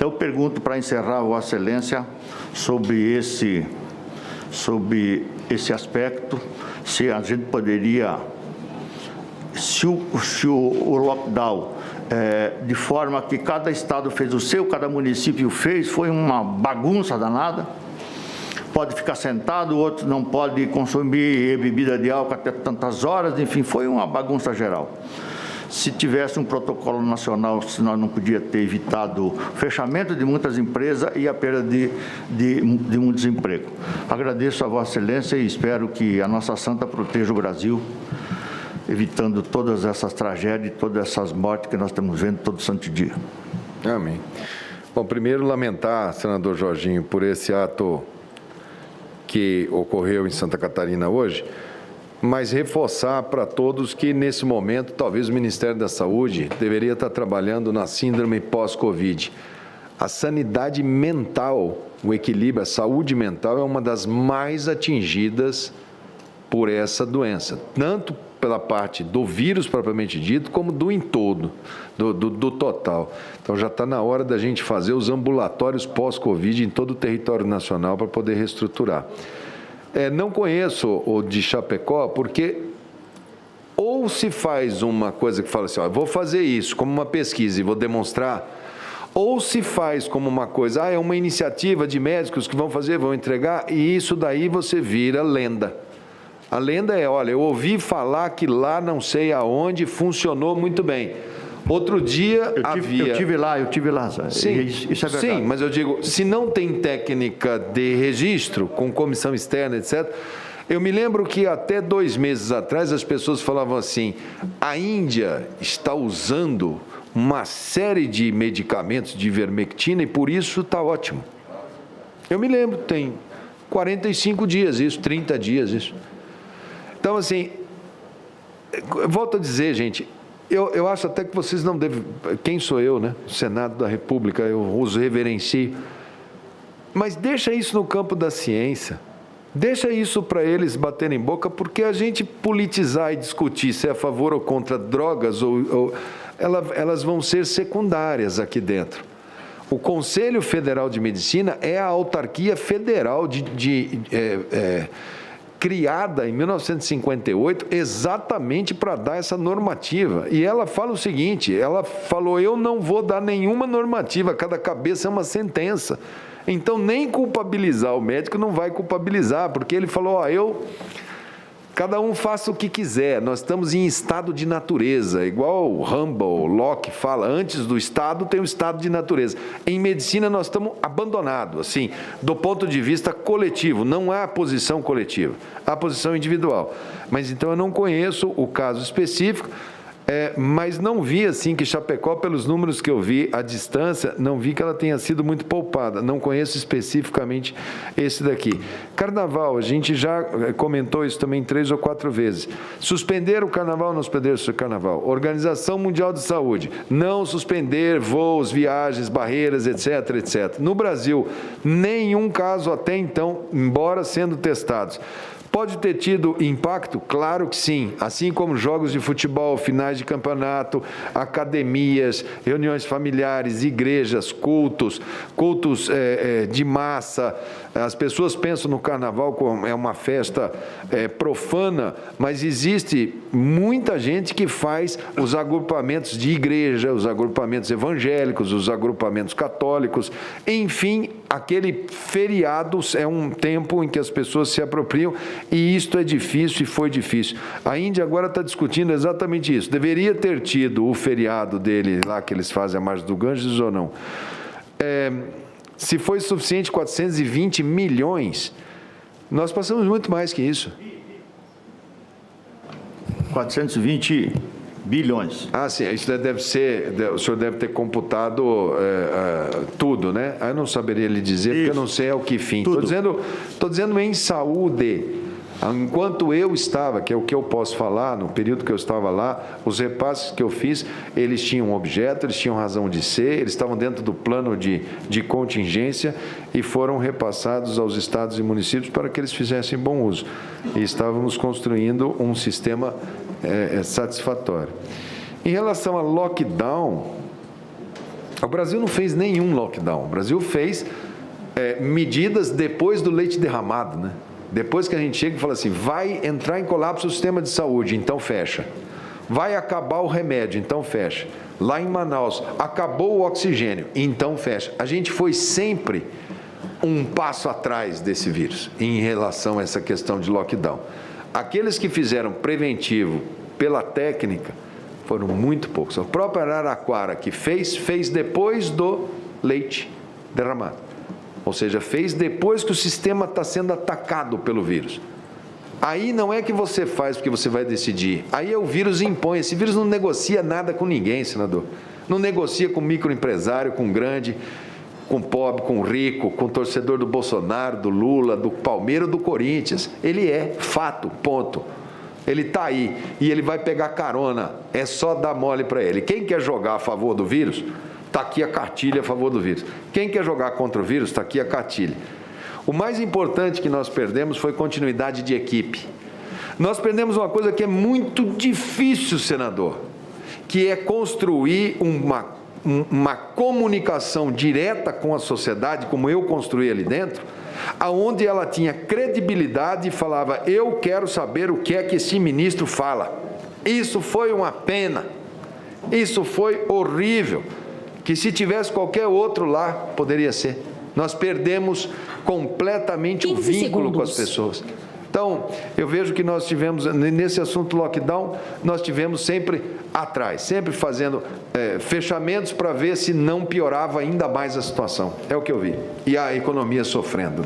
Eu pergunto, para encerrar, Vossa Excelência, sobre esse aspecto, se a gente poderia, se o lockdown, de forma que cada estado fez o seu, cada município fez, foi uma bagunça danada, pode ficar sentado, o outro não pode consumir bebida de álcool até tantas horas, enfim, foi uma bagunça geral. Se tivesse um protocolo nacional, se nós não podíamos ter evitado o fechamento de muitas empresas e a perda de muito emprego. Agradeço a Vossa Excelência e espero que a nossa Santa proteja o Brasil, evitando todas essas tragédias, todas essas mortes que nós estamos vendo todo santo dia. Amém. Bom, primeiro lamentar, senador Jorginho, por esse ato que ocorreu em Santa Catarina hoje, mas reforçar para todos que, nesse momento, talvez o Ministério da Saúde deveria estar trabalhando na síndrome pós-Covid. A sanidade mental, o equilíbrio, a saúde mental é uma das mais atingidas por essa doença, tanto pela parte do vírus propriamente dito, como do em todo, do total. Então, já está na hora da gente fazer os ambulatórios pós-Covid em todo o território nacional para poder reestruturar. Não conheço o de Chapecó, porque ou se faz uma coisa que fala assim, ó, vou fazer isso como uma pesquisa e vou demonstrar, ou se faz como uma coisa, é uma iniciativa de médicos que vão fazer, vão entregar, e isso daí você vira lenda. A lenda é, olha, eu ouvi falar que lá não sei aonde funcionou muito bem. Outro dia Eu tive lá. Sim, isso é verdade. Sim, mas eu digo, se não tem técnica de registro, com comissão externa, etc., eu me lembro que até 2 meses atrás as pessoas falavam assim, a Índia está usando uma série de medicamentos de ivermectina e por isso está ótimo. Eu me lembro, tem 45 dias isso, 30 dias isso. Então, assim, eu volto a dizer, gente, eu acho até que vocês não devem... Quem sou eu, né? O Senado da República, eu os reverencio. Mas deixa isso no campo da ciência. Deixa isso para eles baterem boca, porque a gente politizar e discutir se é a favor ou contra drogas, elas vão ser secundárias aqui dentro. O Conselho Federal de Medicina é a autarquia federal criada em 1958 exatamente para dar essa normativa. E ela fala o seguinte, ela falou, eu não vou dar nenhuma normativa, cada cabeça é uma sentença. Então, nem culpabilizar o médico não vai culpabilizar, porque ele falou, cada um faça o que quiser, nós estamos em estado de natureza, igual o Humboldt, Locke fala, antes do estado tem o estado de natureza. Em medicina nós estamos abandonados, assim, do ponto de vista coletivo, não há posição coletiva, há posição individual. Mas então eu não conheço o caso específico, mas não vi assim que Chapecó, pelos números que eu vi à distância, não vi que ela tenha sido muito poupada, não conheço especificamente esse daqui. Carnaval, a gente já comentou isso também 3 ou 4 vezes. Suspender o carnaval, não suspender o carnaval. Organização Mundial de Saúde, não suspender voos, viagens, barreiras, etc, etc. No Brasil, nenhum caso até então, embora sendo testados. Pode ter tido impacto? Claro que sim, assim como jogos de futebol, finais de campeonato, academias, reuniões familiares, igrejas, cultos de massa. As pessoas pensam no carnaval como uma festa profana, mas existe muita gente que faz os agrupamentos de igreja, os agrupamentos evangélicos, os agrupamentos católicos, enfim, aquele feriado é um tempo em que as pessoas se apropriam e isto é difícil e foi difícil. A Índia agora está discutindo exatamente isso. Deveria ter tido o feriado dele lá que eles fazem a Marcha do Ganges ou não? Se foi suficiente 420 milhões, nós passamos muito mais que isso. 420 bilhões. Ah, sim, isso deve ser, o senhor deve ter computado tudo, né? Eu não saberia lhe dizer, isso. Porque eu não sei ao que fim. Estou dizendo em saúde. Enquanto eu estava, que é o que eu posso falar, no período que eu estava lá, os repasses que eu fiz, eles tinham um objeto, eles tinham razão de ser, eles estavam dentro do plano de contingência e foram repassados aos estados e municípios para que eles fizessem bom uso. E estávamos construindo um sistema satisfatório. Em relação a lockdown, O Brasil não fez nenhum lockdown. O Brasil fez medidas depois do leite derramado, né? Depois que a gente chega e fala assim, vai entrar em colapso o sistema de saúde, então fecha. Vai acabar o remédio, então fecha. Lá em Manaus, acabou o oxigênio, então fecha. A gente foi sempre um passo atrás desse vírus em relação a essa questão de lockdown. Aqueles que fizeram preventivo pela técnica foram muito poucos. O próprio Araraquara que fez depois do leite derramado. Ou seja, fez depois que o sistema está sendo atacado pelo vírus. Aí não é que você faz porque você vai decidir. Aí o vírus impõe. Esse vírus não negocia nada com ninguém, senador. Não negocia com microempresário, com grande, com pobre, com rico, com torcedor do Bolsonaro, do Lula, do Palmeiras, do Corinthians. Ele é fato, ponto. Ele está aí e ele vai pegar carona. É só dar mole para ele. Quem quer jogar a favor do vírus, está aqui a cartilha a favor do vírus. Quem quer jogar contra o vírus, está aqui a cartilha. O mais importante que nós perdemos foi continuidade de equipe. Nós perdemos uma coisa que é muito difícil, senador, que é construir uma comunicação direta com a sociedade, como eu construí ali dentro, aonde ela tinha credibilidade e falava, eu quero saber o que é que esse ministro fala. Isso foi uma pena, isso foi horrível, que se tivesse qualquer outro lá, poderia ser. Nós perdemos completamente o vínculo com as pessoas. Então, eu vejo que nós tivemos, nesse assunto lockdown, nós tivemos sempre atrás, sempre fazendo fechamentos para ver se não piorava ainda mais a situação. É o que eu vi. E a economia sofrendo.